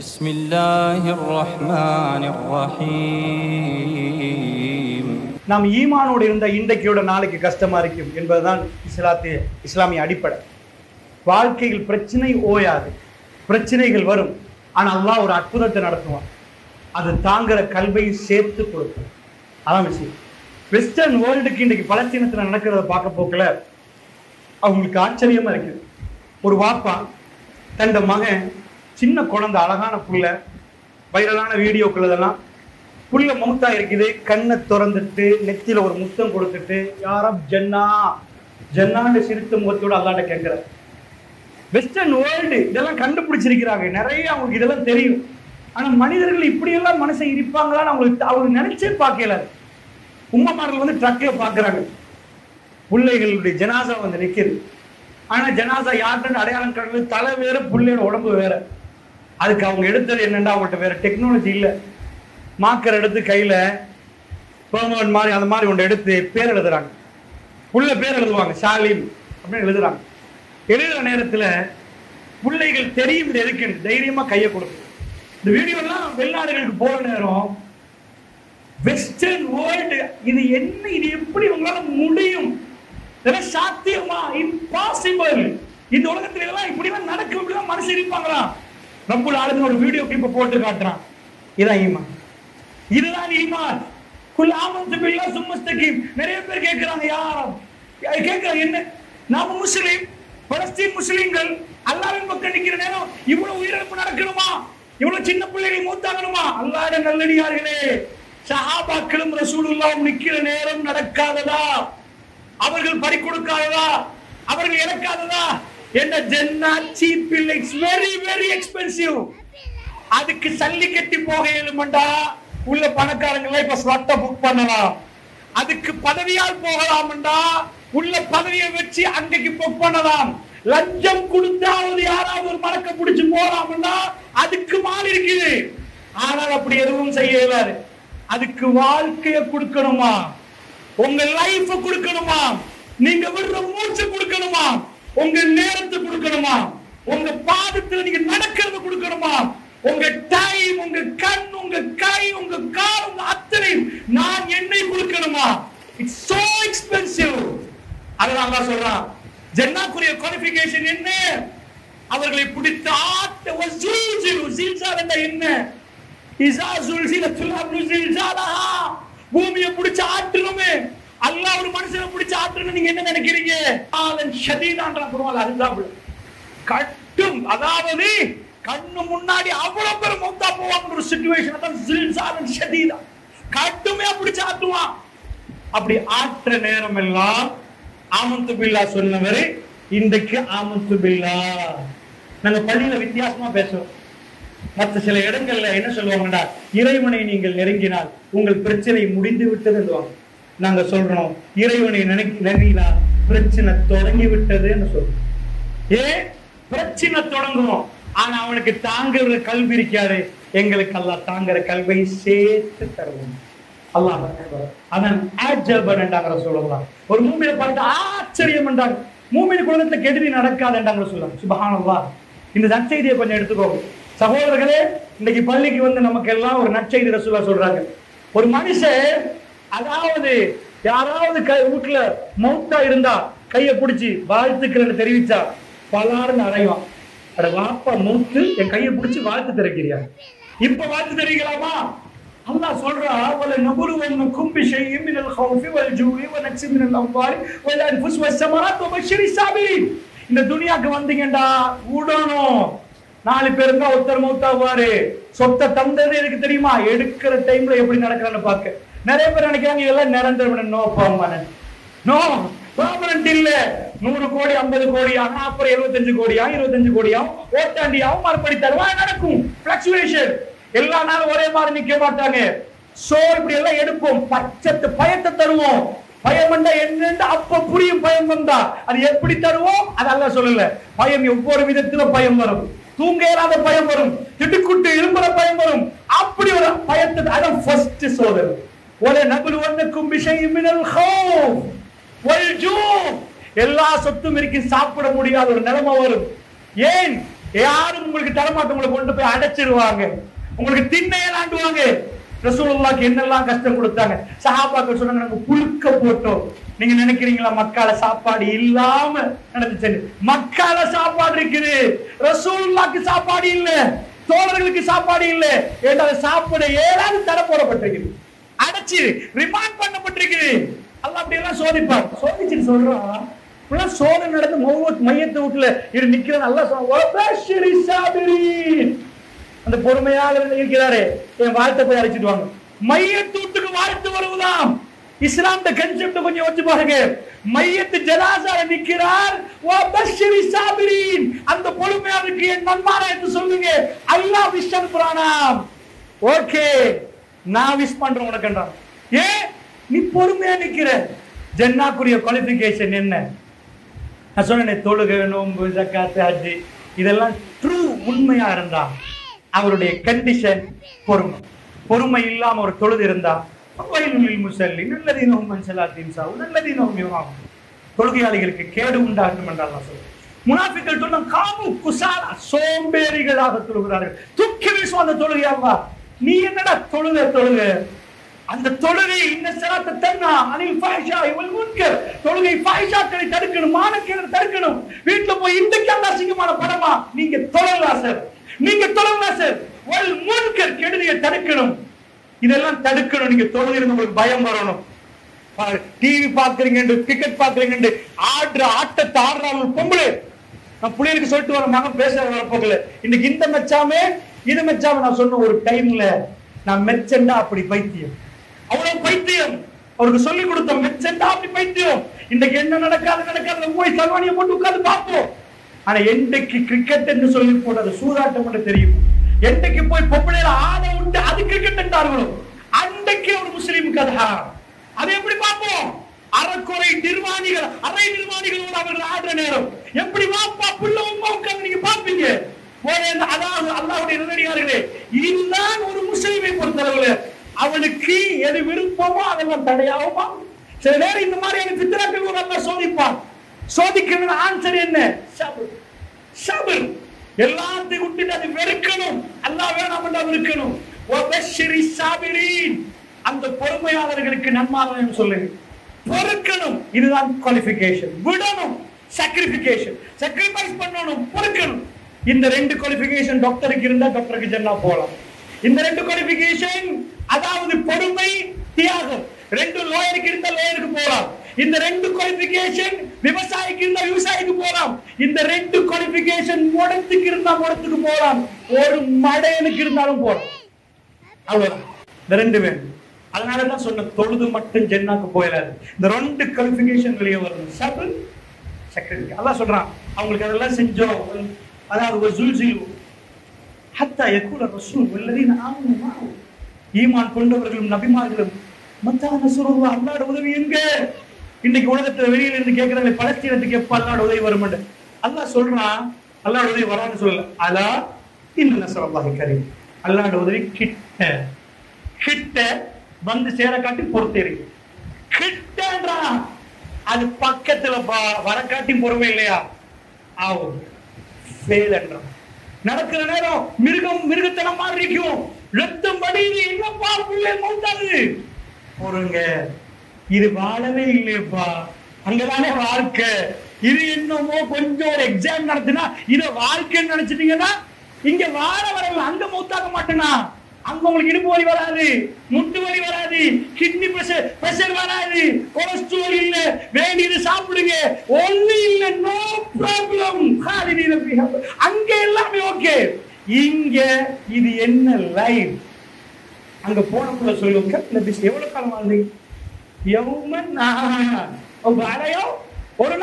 بسم الله الرحمن الرحيم. நாம் ஈமானோடு இருந்த இன்றைக்கியோட நாளைக்கு கஷ்டமா இருக்கும் என்பதுதான் இஸ்லாமிய அடிப்படை. வாழ்க்கையில் பிரச்சனை ஓயாது, பிரச்சனைகள் வரும். ஆனால் அல்லாஹ் ஒரு அற்புதத்தை நடத்துவான். அது தாங்குற கல்வை சேர்த்து கொடுக்கும். அதான் விஷயம். வெஸ்டர்ன் வேர்ல்டுக்கு இன்றைக்கு பலஸ்தீனத்தில் நடக்கிறத பார்க்க போக்கல அவங்களுக்கு ஆச்சரியமா இருக்குது. ஒரு வாப்பா தன் மகன், சின்ன குழந்தை, அழகான புள்ள, வைரலான வீடியோக்கள் இதெல்லாம், புள்ள மௌத்தா இருக்குது, கண்ணை திறந்துட்டு நெத்தியில ஒரு முத்தம் கொடுத்துட்டு யாரா ஜன்னா ஜன்னான்னு சிரித்த முகத்தோடு அல்லாட்ட கேட்கிற. வெஸ்டர்ன் வேர்ல்டு இதெல்லாம் கண்டுபிடிச்சிருக்கிறாங்க. நிறைய அவங்களுக்கு இதெல்லாம் தெரியும். ஆனா மனிதர்கள் இப்படியெல்லாம் மனுஷன் இருப்பாங்களான்னு அவங்க நினைச்சே பார்க்கல. உம்மமார்கள் வந்து ட்ரக்ல பாக்குறாங்க, பிள்ளைகளுடைய ஜனாசா வந்து நிற்கிறது. ஆனா ஜனாசா யார்கிட்ட அடையாளம் காணல, தலை வேற பிள்ளையோட உடம்பு வேற. அதுக்கு அவங்க எடுத்தது என்னன்னா, அவங்கள்ட்ட வேற டெக்னாலஜி இல்லை. மார்க்கர் எடுத்து கையில பெர்மனன்ட் மாதிரி அந்த மாதிரி ஒன்று எடுத்து பேர் எழுதுறாங்க. புள்ள பேர் எழுதுவாங்க, ஷாலிம் அப்படின்னு எழுதுறாங்க. எழுதுற நேரத்துல பிள்ளைகள் தெரியும் இது எதுக்கு, தைரியமா கையை கொடுக்கும். இந்த வீடியோலாம் வெளிநாடுகளுக்கு போற நேரம் வெஸ்டர்ன் வேர்ல்டு இது என்ன, இது எப்படி உங்களால முடியும், இதெல்லாம் சாத்தியமா, இம்பாசிபிள், இந்த உலகத்துல எல்லாம் இப்படிலாம் நடக்கும், இப்படிலாம் மனுஷன் இருப்பாங்களா? ரப்புல் ஆலமீன் ஒரு வீடியோ கிளிப் போட்டு காட்டுறான். இதான் ஈமான், இதுதான் ஈமான். குல் ஆமன்து பில்லாஹ் சும்ம இஸ்தகீம். நிறைய பேர் கேட்கிறாங்க, யார் கேட்கிறாங்க, என்ன நாம முஸ்லிம், பலஸ்தீன் முஸ்லிம்கள் அல்லாஹ்வின் பக்கம் நிக்கிற நேரம் இவ்வளவு உயிரிழப்பு நடக்கணுமா, இவ்வளவு சின்ன பிள்ளைகள் மூத்தாகணுமா? அல்லாஹ்வின் நல்லடியார்களே, சஹாபாக்களும் ரசூலுல்லாஹ் நிக்கிற நேரம் நடக்காததா? அவர்கள் பறி கொடுக்காததா? அவர்கள் இறக்காததா? என்ன ஜன்னா சீப் இல்லை, இட்ஸ் வெரி வெரி எக்ஸ்பென்சிவ். அதுக்கு சல்லி கட்டி போக இயலுமண்டா உள்ள பணக்காரங்களை இப்ப ஸ்லாட்டை புக் பண்ணலாம். அதுக்கு பதவியால் போகலாம்டா உள்ள பதவியை வச்சு அன்னைக்கு புக் பண்ணலாம். லஞ்சம் கொடுத்தாவது யாராவது ஒரு மடக்க பிடிச்சு போகலாம்டா அதுக்கு மால் இருக்குது. ஆனால் அப்படி எதுவும் செய்ய இயலாது. அதுக்கு வாழ்க்கையை கொடுக்கணுமா, உங்க லைஃப் கொடுக்கணுமா, நீங்க விடுற மூச்சு கொடுக்கணுமா, உங்க நேரத்தை கொடுக்கணுமா, உங்க பாதத்துல நீங்க நடக்கிறது கொடுக்கணுமா, உங்க டைம், உங்க கண், உங்க கை, உங்க கால், உங்க அத்தனை நான் என்னை கொடுக்கணுமா? It's so expensive. அதனால அல்லாஹ் சொல்றான், ஜன்னாக்குரிய குவாலிஃபிகேஷன் என்ன? அவர்களை பிடித்த ஆட்ட வஸூஜிலு. ஜில்சால் என்ன? இஸா ஸுல்ஸிலத்துல் அர்து ஜில்சாலஹா. பூமியை பிடிச்சு ஆட்டணுமே. அல்லாஹ் ஒரு மனுஷனை பிடிச்சு ஆட்டணும் நீங்க என்ன நினைக்கிறீங்க? ஆலன் ஷதீதான்ற குர்ஆன் அதுதான் கட்டும். அதாவது கண்ணு முன்னாடி அவ்வளவு பேர் மௌத்தா போவாங்க ஒரு சிச்சுவேஷன் தான் ஜில்சாலன் ஷதீதா. கட்டுமையா பிடிச்சு ஆட்டுவான். அப்படி ஆற்ற நேரம் எல்லாம் ஆமன்து பில்லாஹ் சொன்னவரை இன்றைக்கு ஆமன்து பில்லாஹ். நாங்க பள்ளியில வித்தியாசமா பேசுவோம். மற்ற சில இடங்கள்ல என்ன சொல்லுவாங்கடா, இறைவனை நீங்கள் நெருங்கினால் உங்கள் பிரச்சனை முடிந்து விட்டது. நாங்க சொல்றோம், இறைவனை நெருங்கினால் பிரச்சனை தொடங்கி விட்டதுன்னு சொல்றோம். ஏன் பிரச்சனை தொடங்குவோம், ஆனா அவனுக்கு தாங்குற கல்வி இருக்காது. எங்களுக்கு அல்லாஹ் தாங்குற கல்வை சேர்த்து தருவோம். அல்லாஹ் அதான் ஆஜபன்டாங்கிற சொல்லலாம். ஒரு மூமினை பார்த்து ஆச்சரியம் என்றாங்க. மூமின் குலத்துல கெடுதி நடக்காதுன்றாங்க சொல்லலாம். சுப்ஹானல்லாஹ். இந்த நற்செய்தியை கொஞ்சம் எடுத்துக்கோங்க சகோதரர்களே. இன்னைக்கு பள்ளிக்கு வந்து நமக்கு எல்லாம் ஒரு நற்செய்தி ரசூலுல்லாஹ் சொல்றாங்க. ஒரு மனுஷன், அதாவது யாராவது வீட்டுல மௌத்தா இருந்தா கையை பிடிச்சி வாழ்த்துக்கள் தெரிவிச்சா பலாருன்னு அறைவான். அட வாப்பா மூத்து என் கையை பிடிச்சி வாழ்த்து தெரிவிக்கிறியா? இப்ப வாழ்த்து தெரிவிக்கலாமா? அல்லாஹ் சொல்றா, வல நபுலுவன்னக்கும் பிஷைஇம் மினல் ஹௌஃபி வல் ஜூஇ வ நக்ஸி மினல் அம்வாலி வல் அன்ஃபுஸ் வஸ்ஸமராத் வபஷ்ஷிரிஸ் ஸாபிரீன். இந்த துனியாக்கு வந்தீங்கடா உடணும். 4 பேர் இருந்தா ஒருத்தர் மௌத்தாவாரு. சொத்தை தந்தது எனக்கு தெரியுமா? எடுக்கிற டைம்ல எப்படி நடக்கிறான்னு பாக்க. நிறைய பேர் நினைக்கிறாங்க இதெல்லாம் நிரந்தரம். நோ பர்மனன்ட், நோ பர்மனன்ட் இல்ல. 100 கோடி 50 கோடியா, அப்புறம் 75 கோடியா 25 கோடியா ஓட்டாண்டியாவும் மறுபடி தருவா நடக்கும். பிளக்சுவேஷன். எல்லா நாளும் ஒரே மாதிரி நிக்க மாட்டாங்க. சோ இப்படி எல்லாம் எடுப்போம். பச்சத்தை பயத்தை தருவோம். பயம் வந்தா என்னன்னு அப்ப புரியும். பயம் வந்தா அது எப்படி தருவோம் அது அல்லாஹ் சொல்லல. பயம் ஒவ்வொரு விதத்துல பயம் வரும். தூங்க இயலாத பயம் வரும், திடுக்குட்டு இரும்புற பயம் வரும். அப்படி ஒரு பயத்தை அதான் ஃபர்ஸ்ட் சோதனை. ஒரே நபுலுவன்னக்கும் பிஷைஇம் மினல் ஹௌஃப் வல் ஜூ. எல்லா சொத்தும் இருக்கு, சாப்பிட முடியாத ஒரு நிலைமை வரும். ஏன் யாரும் உங்களுக்கு தரமாட்ட, உங்களை கொண்டு போய் அடைச்சிருவாங்க, உங்களுக்கு திண்ணையலாண்டுவாங்க. ரசூலுல்லாஹ்க்கு என்னெல்லாம் கஷ்டம் கொடுத்தாங்க. சஹாபாக்கள் சொன்னாங்க, நாங்க புழுக்க போட்டோம். நீங்க நினைக்கிறீங்களா மக்கால சாப்பாடு இல்லாம நடந்துச்சு? மக்கால சாப்பாடு இருக்குது, ரசூலுல்லாஹ்க்கு சாப்பாடு இல்ல, தோழர்களுக்கு சாப்பாடு இல்ல. ஏன்னா சாப்பிட ஏதாவது தடை போடப்பட்டிருக்குது, அடைச்சு ரிமாண்ட் பண்ணப்பட்டிருக்குது. அல்லாஹ் அப்படி எல்லாம் சோதிப்பார். சோதிச்சுட்டு சொல்றான், சோதனை நடந்து மையத்தை வீட்டுல இரு நிக்கிறது. நல்லா அந்த பொறுமையாக இருக்கிறாரு, என் வாழ்த்தை போய் அழைச்சிட்டு வாங்க. மையத்தூட்டுக்கு வாழ்த்து வருவதாம். இஸ்லாம் கன்செப்ட் கொஞ்சம் வச்சு பாருங்க. மையத்து ஜனாசால நிக்கிறார், அந்த பொறுமையாருக்கு என் நன்மாரா என்று சொல்லுங்க. அல்லாஹ் விஷ் அனுப்புறானாம். ஓகே, நான் விஷ் பண்றேன் உனக்குன்றான். ஏன் நீ பொறுமையா நிக்கிற? ஜன்னாக்குரிய குவாலிஃபிகேஷன் என்ன? நான் சொன்னேன், தொழுகை, நோன்பு, ஜக்காத், ஹஜ், இதெல்லாம் ட்ரூ உண்மையா இருந்தா அவருடைய கண்டிஷன் பொறுமை. பொறுமை இல்லாம ஒரு தொழுது இருந்தா தொழுகையாளிகளுக்கு கேடு உண்டாகும் என்றால் முனாஃபிக்கள் சொன்ன காமு குசாலா, சோம்பேறிகளாக தொழுகிறார்கள், தூக்கி வீசும் அந்த தொழுகையாவா. நீ என்னடா தொழுக அந்த தொழுகை இந்த சலாத்தை தன்னா அனில் ஃபாஹிஷா வல் முன்கர், தொழுகை ஃபாஹிஷாக்களை தடுக்கணும், மானக்கேடு தடுக்கணும். வீட்டுல போய் இன்றைக்கு அந்த அசிங்கமான படமா நீங்க தொழலாம் சார், நீங்க தொழலாம் சார். வல் முன்கர், கெடுதியை தடுக்கணும். இதெல்லாம் தடுக்கணும். நீங்க தொழுகிறது உங்களுக்கு பயம் வரணும். டிவி பாக்குறீங்க, கிரிக்கெட் பாக்குறீங்க, ஆடுற ஆட்டத்தை ஆடுறாங்க பொம்பளை. நான் பிள்ளைகளுக்கு சொல்லிட்டு வர மகன் பேச வரப்போகல, இன்னைக்கு இந்த மெச்சாமே இது மெச்சாம. நான் சொன்ன ஒரு டைம்ல நான் மெச்சண்டா அப்படி பைத்தியம், அவ்வளவு பைத்தியம். அவருக்கு சொல்லி கொடுத்த மெச்சண்டா அப்படி பைத்தியம். இன்னைக்கு என்ன நடக்காது போய் சல்வானியை போட்டு உட்கார்ந்து பார்ப்போம். ஆனா என்றைக்கு கிரிக்கெட் என்று சொல்லி போட்டது சூதாட்டம் என்று தெரியும், என்றைக்கு போய் பொம்பளையில ஆட உண்டு அது கிரிக்கெட் என்றார்களோ அன்றைக்கு ஒரு முஸ்லீமுக்கு அது ஹராம். அதை எப்படி பார்ப்போம்? அரை நிர்வாணிகளோடு அவர்கள் ஆடுற நேரம் எப்படி வாப்பா புள்ள உமா உட்கார்ந்து நீங்க பார்ப்பீங்க. அதாவது அல்லாஹ்வுடைய நல்லடியார்களே, இதுதான் ஒரு முஸ்லிமை பொறுத்தளவுல அவனுக்கு எது விருப்பமோ அதெல்லாம் தடையாகுமா? சில நேரம் இந்த மாதிரியான பித்ராக்கள் ஒரு அல்லாஹ் சோதிப்பான். சோதிக்கிற ஆன்சர் என்ன? சபர். எல்லாத்தையும் விட்டுட்டு அது வெறுக்கணும், அல்லாஹ் வேணாம் என்று வெறுக்கணும். வபஷிரி சாபிரீன், அந்த பொறுமையாளர்களுக்கு நன்மாராயம் சொல்லுங்க. பொறுக்கணும், இதுதான் குவாலிஃபிகேஷன். விடணும், சாக்ரிஃபிகேஷன், சாக்ரிஃபைஸ் பண்ணணும், பொறுக்கணும். இந்த ரெண்டு குவாலிஃபிகேஷன் டாக்டருக்கு இருந்தா டாக்டருக்கு ஜன்னா போலாம். இந்த ரெண்டு குவாலிஃபிகேஷன், அதாவது பொறுமை, தியாகம், ரெண்டு லாயருக்கு இருந்தா லாயருக்கு போலாம். இந்த ரெண்டு குவாலிஃபிகேஷன் விவசாயிக்கு இருந்தா விவசாயிக்கு போலாம். இந்த ரெண்டு குவாலிஃபிகேஷன் முடத்துக்கு இருந்தா முடத்துக்கு போலாம். ஒரு மடையனுக்கு இருந்தாலும் போலாம். அவ்வளவுதான், இந்த ரெண்டு வேணும். அதனாலதான் சொன்ன தொழுது மட்டும் ஜென்னாக்கு போயிடாது. இந்த ரெண்டு குவாலிஃபிகேஷன் வெளியே வரணும். சபர், சாக்ரிஃபைஸ். அல்லாஹ் சொல்றான், அவங்களுக்கு அதெல்லாம் செஞ்சோம். அதாவது ஹத்தா யகூல ரசூல் வல்லதீன ஆமனு மஅஹு, ஈமான் கொண்டவர்களும் நபிமார்களும் மத்தா நஸ்ருல்லாஹ், அல்லாஹ்வுடைய உதவி எங்க? இன்னைக்கு உலகத்துல வெளியில இருந்து கேக்குறாங்க, பலஸ்தீனத்துக்கு எப்ப அல்லாஹ்வுடைய உதவி வரும்? அல்லாஹ் சொல்றான், அல்லாஹ்வுடைய உதவி வரான்னு சொல்லல. அலா இன் நஸ்ருல்லாஹி கரீம், அல்லாஹ்வுடைய உதவி கிட்ட கிட்ட வந்து சேர காட்டி பொறுத்தேறி கிட்டன்றான். அது பக்கத்துல வர காட்டி பொறுமை இல்லையா? ஆகும் ஃபெயில் என்றான். நடக்கிற நேரம் மிருகத்தனம் மாதிரி இருக்கும், ரத்தம் வடியுது, என்னப்பா பிள்ளை மௌத்தாது. பொறுங்க, இது வாழவே இல்லையப்பா, அங்கதானே வாழ்க்கை. இது என்னமோ கொஞ்சம் ஒரு எக்ஸாம் நடத்தினா இத வாழ்க்கைன்னு நினைச்சிட்டீங்கன்னா இங்க வாழ வரல, அங்க மௌத்தாக மாட்டேனா. அங்க உங்களுக்கு இடுப்பு வலி வராது, முட்டு வலி வராது, கிட்னி பிரஷர் வராது, கொலஸ்ட்ரால் இல்ல, வேண்டியது சாப்பிடுங்க, ஒண்ணு இல்ல, நோ ப்ராப்ளம். அங்க எல்லாமே ஓகே. இங்க இது என்ன லைஃப்? அங்க போனக்குள்ள சொல்லுங்க, எவ்வளவு காலம் வாழ்ந்தீங்க? ஒரு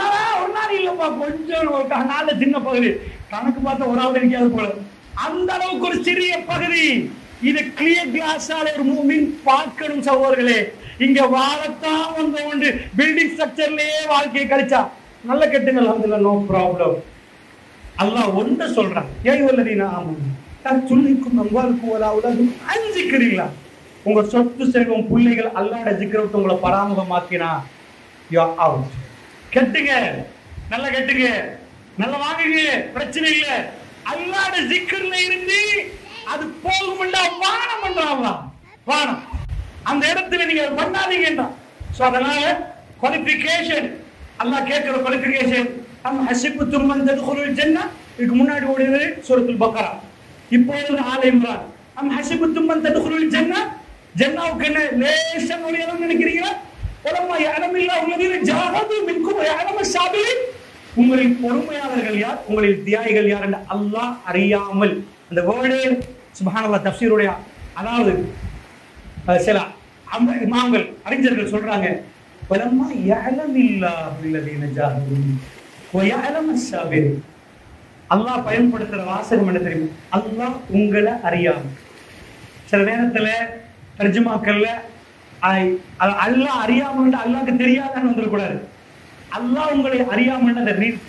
நாள் இல்லப்பா, கொஞ்சம் ஒரு நாள் சின்ன பகுதி, கணக்கு பார்த்தா ஒரு ஆள் இருக்காது போல, அந்த அளவுக்கு ஒரு சிறிய பகுதி. இது கிளியர் கிளாஸால ஒரு மூமின் பார்க்கணும் சகோதரர்களே. இங்க வாழத்தான் வந்து கொண்டு பில்டிங் ஸ்ட்ரக்சர்லயே வாழ்க்கையை கழிச்சா நல்ல கெட்டுங்கள், அல்ஹம்துலில்லாஹ், நோ ப்ராப்ளம். அல்லாஹ் ஒன்றை சொல்றான், ஏய்வல்லதீன ஆமனு தத்துல்லிக்கும் அம்வாலுக்கும் வலா அவுலாதுக்கும் அன் ஸிக்ரில்லாஹ், உங்க சொத்து செல்வம் பிள்ளைகள் அல்லாஹ்வுடைய ஸிக்ரை விட்டு உங்களை பராமுகமாக்கினா யூ ஆர் அவுட். கெட்டுங்க, நல்லா கெட்டுங்க, நல்லா வாங்குங்க, பிரச்சனை இல்லை. அல்லாஹ்ட ஜிக்ர்ல இருந்து அது போகும்டா வானம் என்றான். வானம் அந்த இடத்துல நீங்க பண்ணாதீங்கன்றா. சோ அதனால குவாலிஃபிகேஷன் அல்லாஹ் கேட்கிற குவாலிஃபிகேஷன் அம் ஹஸிபுத்தும் மன் ததுகுலுல் ஜன்னah. இதுக்கு முன்னாடி ஓடியது சூரத்துல் பக்ரா, இப்போது ஆல இம்ரான். அம் ஹஸிபுத்தும் மன் ததுகுலுல் ஜன்னah. ஜன்னாவுக்கு என்ன லேசா நுழையலாம் நினைக்கிறீங்களா? வலம்மா யஅலமில்லாஹு அல்லதீன ஜாஹது மின்கும் வயஅலமு ஸாபிரீன். உங்களில் பொறுமையாளர்கள் யார், உங்களில் தியாகிகள் யார் என்று அல்லாஹ் அறியாமல். அந்த வேர்டே சுப்ஹானல்லாஹ் தஃப்சீருடைய, அதாவது சில இமாம்கள் அறிஞர்கள் சொல்றாங்க, வலம்மா யஅலமில்லாஹு அல்லதீன ஜாஹது வயஅலமு ஸாபிரீன். அல்லாஹ் பயன்படுத்துற வாசகம் என்ன தெரியுமா? அல்லாஹ் உங்களை அறியாமல். சில நேரத்துல தர்ஜுமாக்கள்ல அல்லாஹ் அறியாமல் அல்லாஹ்க்கு தெரியாதான்னு வந்துடக்கூடாது. அல்லாஹ் உங்களை அறியாமல்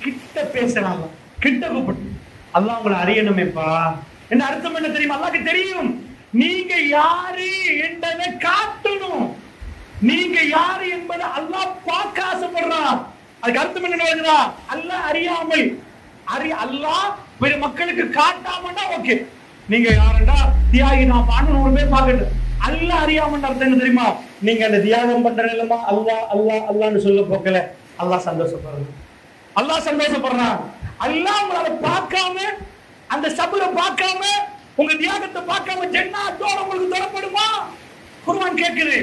கிட்ட பேசலாம், கிட்ட கூப்பிட்டு அல்லாஹ் உங்களை அறியணுமேப்பா என்ன அர்த்தம் என்ன தெரியுமா? அல்லாஹ்க்கு தெரியும் நீங்க யாரு என்பதை காட்டணும். நீங்க யாரு என்பதை அல்லாஹ் பார்க்க ஆசைப்படுறான். அதுக்கு அர்த்தம் என்ன? அல்லாஹ் அறியாமல் அல்லாஹ் வேற மக்களுக்கு காட்டாமன்னா ஓகே, நீங்க யாருண்டா தியாகி நான் பாடணும் பேர் பார்க்கணும். அல்லாஹ் அறியாமன்ற அர்த்தம் என்ன தெரியுமா? நீங்க அந்த தியாகம் பண்ற இல்லமா அல்லாஹ் அல்லாஹ் அல்லாஹ்னு சொல்ல போக்கல அல்லாஹ் சந்தோஷப்படுறான். அல்லாஹ் சந்தோஷப்படுறான். அல்லாஹ் உங்களை பார்க்காம, அந்த சபரை பார்க்காம, உங்க தியாகத்தை பார்க்காம ஜன்னத்தோட உங்களுக்கு தரப்படுமா? குர்ஆன் கேக்குது.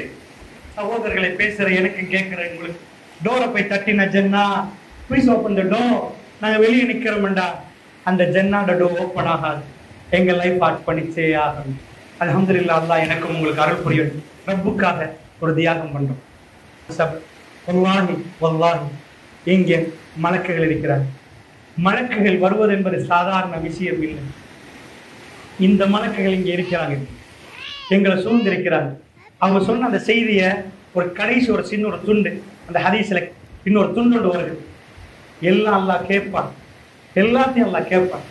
சகோதரர்களை பேசுற எனக்கு கேக்குற உங்களுக்கு, டோரை போய் தட்டின ஜன்னா ப்ளீஸ் ஓபன் தி டோர், நாங்க வெளியே நிக்கிறோம்டா, அந்த ஜன்னாட டோர் ஓபன் ஆகாது. எங்க லைஃப் ஆட் பண்ணிச்சே ஆகணும். அல்ஹம்துலில்லாஹ், அல்லாஹ் எனக்கும் உங்களுக்கு அருள் புரியணும். ரப்புக்காக ஒரு தியாகம் பண்றோம். வல்லாஹி வல்லாஹி இங்கே மலக்குகள் இருக்கிறார். மலக்குகள் வருவது என்பது சாதாரண விஷயம் இல்லை. இந்த மலக்குகள் இங்கே இருக்கிறாங்க, எங்களை சூழ்ந்திருக்கிறாங்க. அவங்க சொன்ன அந்த செய்தியை ஒரு கடைசி ஒரு சின்ன ஒரு துண்டு, அந்த ஹதீஸ்ல இன்னொரு துண்டு வருது. எல்லாம் அல்லாஹ் கேட்பான், எல்லாத்தையும் அல்லாஹ் கேட்பான்.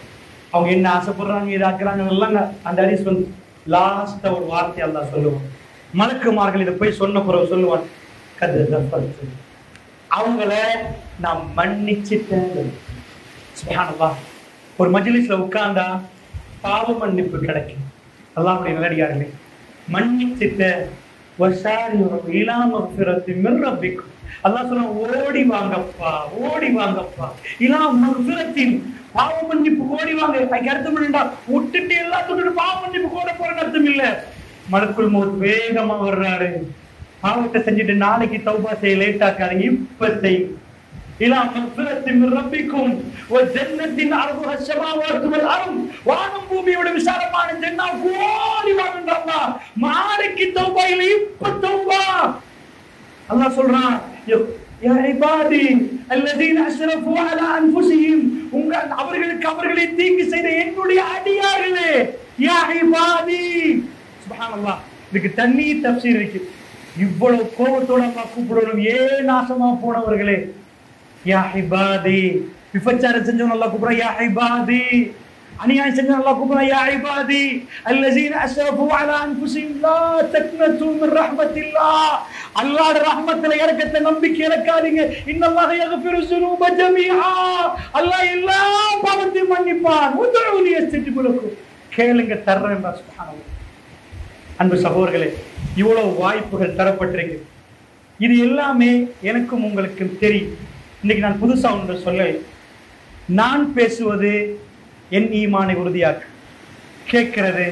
அவங்க என்ன ஆசைப்படுறாங்க, இதாக்குறாங்க எல்லாம் அந்த ஹதீஸ் வந்து லாஸ்டா ஒரு வார்த்தை அல்லாஹ் சொல்லுவான். மலக்குமார்கள் இதை போய் சொன்ன பிறகு சொல்லுவான், அவங்கள நான் மன்னிச்சுட்டேன். சுப்ஹானல்லாஹ். ஒரு மஜ்லிஸ்ல உட்கார்ந்தா பாவ மன்னிப்பு கிடைக்கும். அல்லாஹ்வுடைய நல்லடியார்களே, மன்னிச்சுட்ட அல்லாஹ் சொல்ல ஓடி வாங்கப்பா, ஓடி வாங்கப்பா, இலா மக்ஃபிரத்தின், பாவ மன்னிப்பு ஓடி வாங்க. அதுக்கு அர்த்தம் என்னடா விட்டுட்டு எல்லாத்துக்கும் பாவ மன்னிப்பு கோட போறன்னு அர்த்தம் இல்ல. மலக்குல் மௌத் வேகமா வர்றாரு. பாவத்தை செஞ்சுட்டு நாளைக்கு தௌபா செய்ய லேட் ஆக்காதீங்க, இப்ப செய். இலா மக்ஃபிரத்தின் மின் ரப்பிக்கும் வ ஜன்னத்தின் அர்துஹா ஸமாவாத்து வல் அர்த். வானம் பூமியோட விசாலமான ஜன்னத்துக்கு ஓடி வாங்கன்றா. நாளைக்கு தௌபா இல்ல, இப்ப தௌபா. அல்லாஹ் சொல்றான், யா இபாதி அல்லதீன அஸ்ரஃபு அலா அன்ஃபுஸிஹிம், அவர்களுக்கு அவர்களை தீங்கு செய்த என்னுடைய அடியார்களே, யா இபாதி. சுப்ஹானல்லாஹ். இதுக்கு தண்ணி தஃப்சீர் இருக்கு. இவ்வளவு கோபத்தோட அல்லாஹ் கூப்பிடணும், ஏன் நாசமா போனவர்களே, யா இபாதி. விபச்சாரம் செஞ்சவன் அல்லாஹ் கூப்பிடுறான், யா இபாதி. அநியாயம் செஞ்சவன் அல்லாஹ் கூப்பிடுறான், யா இபாதி அல்லதீன அஸ்ரஃபு அலா அன்ஃபுஸிஹிம் லா தக்னது மின் ரஹ்மத்தில்லாஹ். அல்லாஹ்வுடைய ரஹ்மத்தில இரக்கத்தை நம்பிக்கை இழக்காதீங்க. இன்னல்லாஹ யக்ஃபிரு ஸுனூப ஜமீஆ. அல்லாஹ் எல்லா பாவத்தையும் மன்னிப்பான். உதுஊனி அஸ்தஜிப் லக்கும். கேளுங்க தர்றேன். சுப்ஹானல்லாஹ். அன்பு சகோதரர்களே, இவ்வளவு வாய்ப்புகள் தரப்பட்டிருக்கு. இது எல்லாமே எனக்கும் உங்களுக்கும் தெரியும். இன்னைக்கு நான் புதுசா ஒன்று சொல்ல, நான் பேசுவது என் ஈமானை உறுதியாக்கு, கேட்கிறது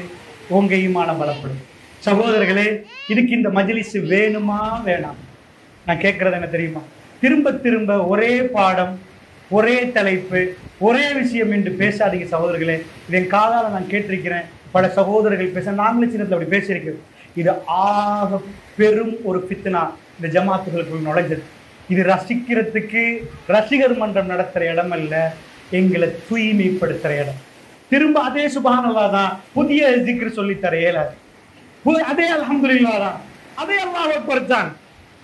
உங்க ஈமானம் பலப்படும். சகோதரர்களே, இதுக்கு இந்த மஜ்லிஸ் வேணுமா வேணாம்? நான் கேட்கறது என்ன தெரியுமா? திரும்ப திரும்ப ஒரே பாடம், ஒரே தலைப்பு, ஒரே விஷயம் என்று பேசாதீங்க சகோதரர்களே. இது என் காதால நான் கேட்டிருக்கிறேன், பல சகோதரர்கள் பேச, நாங்களே சின்னத்தில் அப்படி பேசியிருக்கிறோம். இது ஆக பெரும் ஒரு ஃபித்னா இந்த ஜமாத்துகளுக்குள் நுழைஞ்சது. இது ரசிக்கிறதுக்கு ரசிகர் மன்றம் நடத்துற இடம் அல்ல, எங்களை தூய்மைப்படுத்துற இடம். திரும்ப அதே சுப்ஹானல்லாஹ் தான், புதிய ஜிக்ர் சொல்லி தர இயலாது. அதே அல்ஹம்துலில்லாஹ் தான், அதே அல்லாஹ் அக்பர் தான்.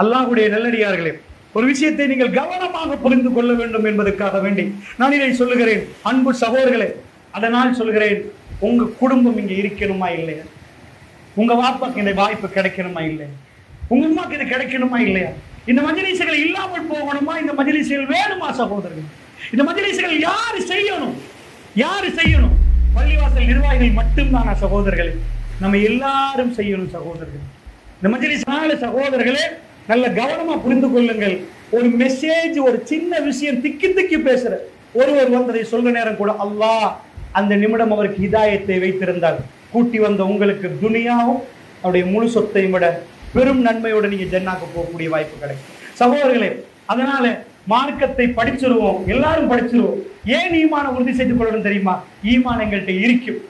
அல்லாஹ்வுடைய நல்லடியார்களே, ஒரு விஷயத்தை நீங்கள் கவனமாக புரிந்து கொள்ள வேண்டும் என்பதற்காக வேண்டி நான் இதை சொல்லுகிறேன். அன்பு சகோதரர்களே, அதனால் சொல்கிறேன், உங்க குடும்பம் இங்க இருக்கணுமா இல்லையா? உங்க வாப்பாக்கு இந்த வாய்ப்பு கிடைக்கணுமா இல்லையா? உங்க அம்மாக்கு இது கிடைக்கணுமா இல்லையா? இந்த மஜ்லிஸ்கள் இல்லாமல் போகணுமா? இந்த மஜ்லிஸ்கள் வேணுமா சகோதரர்கள்? இந்த மஜ்லிஸ்கள் யாரு செய்யணும்? யாரு செய்யணும்? பள்ளிவாசல் நிர்வாகிகள் மட்டும்தானா சகோதரர்களே? நம்ம எல்லாரும் செய்யணும் சகோதரர்கள். இந்த மஜ்லிஸான சகோதரர்களே நல்ல கவனமா புரிந்து கொள்ளுங்கள். ஒரு மெசேஜ், ஒரு சின்ன விஷயம் திக்கி திக்கி பேசுற ஒருவர் வந்ததை சொல்ற நேரம் கூட அல்லாஹ் அந்த நிமிடம் அவருக்கு ஹிதாயத்தை வைத்திருந்தால் கூட்டி வந்த உங்களுக்கு துனியாவும் அவருடைய முழு சொத்தையும் விட பெரும் நன்மையோட நீங்க ஜன்னாக்கு போகக்கூடிய வாய்ப்பு கிடைக்கும் சகோதரர்களே. அதனால மார்க்கத்தை படிச்சிருவோம், எல்லாரும் படிச்சிருவோம். ஏன் ஈமான உறுதி செய்து கொள்ளணும் தெரியுமா? ஈமான் எங்கள்கிட்ட இருக்கும்.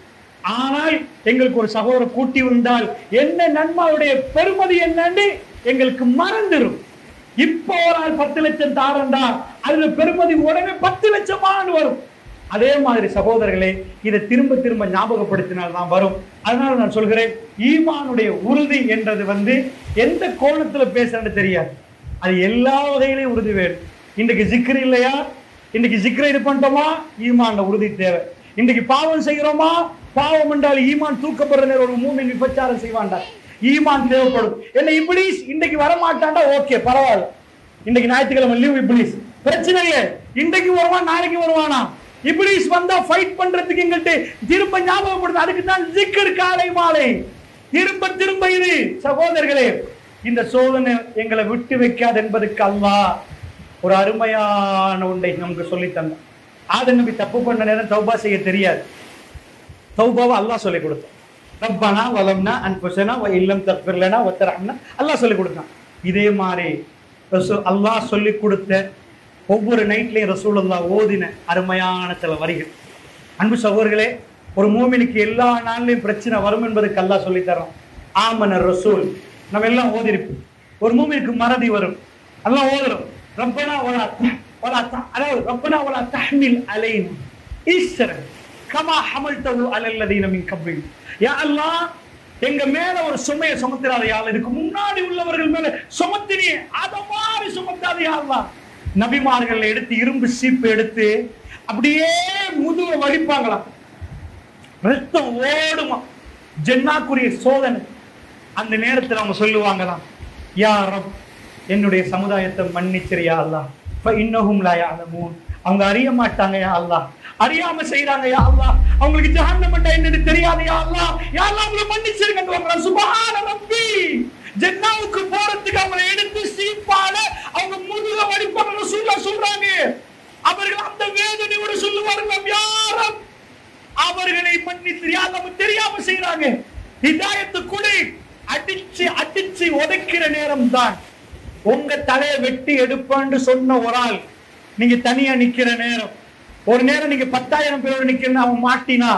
ஆனால் எங்களுக்கு ஒரு சகோதரர் கூட்டி வந்தால் என்ன நன்மையுடைய பெருமதி என்னன்னு எங்களுக்கு மறந்துடும். இப்போ ஒரு ஆள் 10 லட்சம் தாரண்டா அதுல பெருமதி உடனே 10 லட்சமானு வரும். அதே மாதிரி சகோதரர்களே இதை திரும்ப திரும்ப ஞாபகப்படுத்தினால்தான் வரும். அதனால நான் சொல்கிறேன், ஈமானுடைய உறுதி என்றது எந்த கோணத்துல பேசுறேன்னு தெரியாது. அது எல்லா வகையிலையும் உறுதி வேணும். இன்றைக்கு ஜிக்ர் இல்லையா? இன்னைக்கு ஜிக்ரை இது பண்ணிட்டோமா? ஈமான்ல உறுதி தேவை. இன்னைக்கு பாவம் செய்கிறோமா? பாவம் என்றால் ஈமான் தூக்கப்படுற நேரம் ஒரு மூமின் விபச்சாரம் செய்வான்டா, ஈமான் தேவைப்படும். என்ன இப்ளீஸ் இன்னைக்கு வரமாட்டான்டா, ஓகே பரவாயில்ல, இன்னைக்கு ஞாயிற்றுக்கிழமை லீவ், இப்ளீஸ் பிரச்சனை இல்லை. இன்றைக்கு வருவான், நாளைக்கு வருவானா? இப்ளீஸ் வந்தா ஃபைட் பண்றதுக்கு எங்கிட்ட திரும்ப ஞாபகப்படுது. அதுக்கு தான் ஜிக்ர் காலை மாலை திரும்ப திரும்ப. இது சகோதரர்களே இந்த சோதனை எங்களை விட்டு வைக்காது என்பதற்கு அல்லாஹ் ஒரு அருமையான ஒன்றை நமக்கு சொல்லி தந்தான். ஆதம் நபி தப்பு பண்ண நேரம் தௌபா செய்ய தெரியாது. தௌபாவை அல்லாஹ் சொல்லி கொடுத்தான். ரப்பனா வலம்னா அன்ஃபுஸனா வ இல்லம் தக்ஃபிர் லனா வ தர்ஹம்னா அல்லாஹ் சொல்லி கொடுத்தான். இதே மாதிரி அல்லாஹ் சொல்லி கொடுத்த ஒவ்வொரு நைட்லையும் ரசூலுல்லாஹ் ஓதின அருமையான சில வரிகள். அன்பு சகோதரர்களே, ஒரு மூமினுக்கு எல்லா நாள்லையும் பிரச்சனை வரும் என்பதுக்கு அல்லாஹ் சொல்லி தரோம். ஆமன ரசூல் நம்ம எல்லாம் ஓதிருப்போம். ஒரு மூமினுக்கு மறதி வரும், அல்லாஹ் ஓதுறோம். ரப்பனா அதாவது ரப்பனா வலா தஹ்மில் அலைனா இஸ்ரன் கமா ஹமல்தஹு அலல்லதீன மின் கப்லினா. யா அல்லாஹ், எங்க மேல ஒரு சுமையை சுமத்திராத யா அல்லாஹ், இதுக்கு முன்னாடி உள்ளவர்கள் மேல சுமத்தினியே அத மாதிரி சுமத்தாத யா அல்லாஹ். நபிமார்கள் எடுத்து இரும்பு சீப்பு எடுத்து அப்படியே முதுக வலிப்பாங்களாம், ரத்தம் ஓடுமா, ஜன்னாக்குரிய சோதனை. அந்த நேரத்தில் அவங்க சொல்லுவாங்களாம், யா ரப், என்னுடைய சமுதாயத்தை மன்னிச்சிரியா அல்லாஹ், இன்னஹும் லா யஅலமூன், அவங்க அறிய மாட்டாங்க யா அல்லாஹ், அறியாம செய்யறாங்க யா அல்லாஹ், அவங்களுக்கு ஜஹன்னம் என்னன்னு தெரியாது யா அல்லாஹ், யா அல்லாஹ் அவங்களை மன்னிச்சிருங்க. சுப்ஹான ரப்பி, ஜன்னாவுக்கு போறதுக்கு அவங்களை எடுத்து சீப்பால அவங்க முதுக வலிப்பாங்க ரசூலுல்லாஹ் சொல்றாங்க. அவர்கள் அந்த வேதனையோடு சொல்லுவார்கள், யா ரப், அவர்களை மன்னிச்சிரியா அல்லாஹ், தெரியாம செய்யறாங்க, ஹிதாயத்து கொடு. அடிச்சு அடிச்சு உதைக்கிற நேரம் தான் உங்க தலையை வெட்டி எடுப்பான்னு சொன்ன ஒரு ஆள் நீங்க தனியா நிக்கிற நேரம், ஒரு நேரம் நீங்க 10,000 பேரோட நிக்கிறேன்னு அவன் மாட்டினா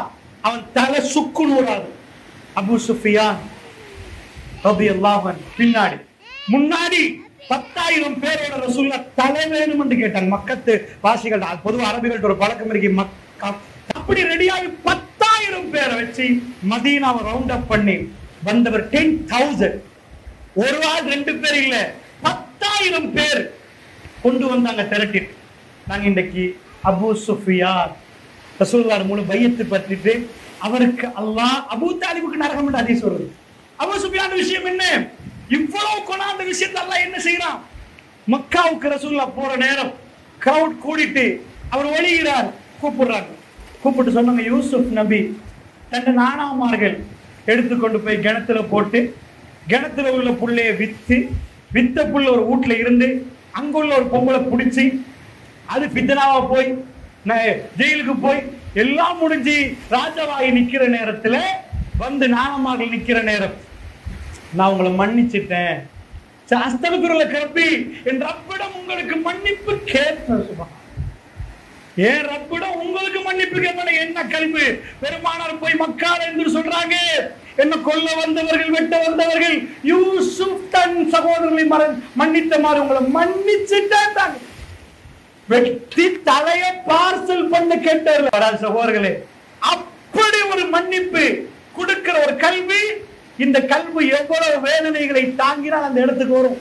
அவன் தலை சுக்குநூறாது. அபூ சுஃபியான் ரலியல்லாஹு அன்ஹு பின்னாடி முன்னாடி 10,000 பேரோட ரசூலுல்லாஹ் தலை வேணும் என்று கேட்டாங்க. மக்கத்து வாசிகள், பொதுவாக அரபிகள்ட்ட ஒரு பழக்கம் இருக்கு, அப்படி ரெடியாகி 10,000 பேரை வச்சு மதீனாவை ரவுண்ட் அப் பண்ணி வந்தவர் 10,000. ஒரு ஆள் 2 பேர் இல்ல, 10,000 பேர் கொண்டு வந்தாங்க திரட்டி. நாங்க இன்றைக்கு அபூ சுஃபியான் ரசூலுல்லாஹ் முழு பையத்து பற்றிட்டு அவருக்கு அல்லாஹ் அபூ தாலிபுக்கு நரகம் என்று ஹதீஸ் வருது. அபூ சுஃபியான் விஷயம் என்ன? இவ்வளவு கொண்டாந்த விஷயத்தை அல்லாஹ் என்ன செய்யறான்? மக்காவுக்கு ரசூலுல்லாஹ் போற நேரம் கிரவுட் கூடிட்டு அவர் ஒளிகிறார், கூப்பிடுறாங்க. கூப்பிட்டு சொன்னாங்க, யூசுப் நபி தன் நானாமார்கள் எடுத்துக்கொண்டு போய் கிணத்துல போட்டு, கிணத்துல உள்ள புள்ளைய வித்த புள்ள ஒரு வீட்டுல இருந்து அங்குள்ள ஒரு பொம்பளை பிடிச்சி அது பித்தனாவா போய் ஜெயிலுக்கு போய் எல்லாம் முடிஞ்சு ராஜாவாகி நிக்கிற நேரத்துல வந்து நானமார்கள் நிக்கிற நேரம், நான் உங்களை மன்னிச்சிட்டேன், அஸ்தகுருல கப்பி என் ரப்பிடம் உங்களுக்கு மன்னிப்பு கேட்பேன். ஏன் ரப்பிடம் உங்களுக்கு மன்னிப்பு கேட்பேன்? என்ன கல்வி பெருமானார் போய் மக்கால என்று சொல்றாங்க, என்ன கொல்ல வந்தவர்கள், வெட்ட வந்தவர்கள், யூசுப் தன் சகோதரர்களை மன்னித்த மாதிரி உங்களை மன்னிச்சுட்டாங்க. வெட்டி தலைய பார்சல் பண்ண கேட்டார்கள் சகோதரர்களே. அப்படி ஒரு மன்னிப்பு கொடுக்கிற ஒரு கல்வி, இந்த கல்வி எவ்வளவு வேதனைகளை தாங்கினால் அந்த இடத்துக்கு வரும்.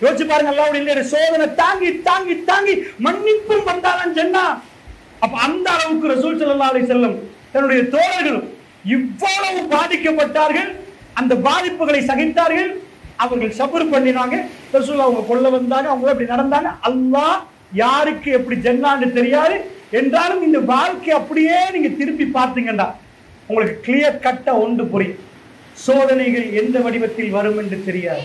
யோசிச்சு பாருங்க, அல்லாஹ்வுடைய சோதனை தாங்கி தாங்கி தாங்கி மன்னிப்பும் வந்தாலும் ஜன்னா. அப்ப அந்த அளவுக்கு ரசூல் ஸல்லல்லாஹு அலைஹி வஸல்லம் தன்னுடைய தோழர்களும் இவ்வளவு பாதிக்கப்பட்டார்கள், அந்த பாதிப்புகளை சகித்தார்கள், அவர்கள் சபர் பண்ணினாங்க. ரசூல் அவங்க கொல்ல வந்தாங்க, அவங்க அப்படி நடந்தாங்க. அல்லாஹ் யாருக்கு எப்படி ஜன்னான்னு தெரியாது என்றாலும் இந்த வாழ்க்கை அப்படியே நீங்க திருப்பி பார்த்தீங்கன்னா உங்களுக்கு கிளியர் கட்டா ஒன்று புரியும். சோதனைகள் எந்த வடிவத்தில் வரும் என்று தெரியாது.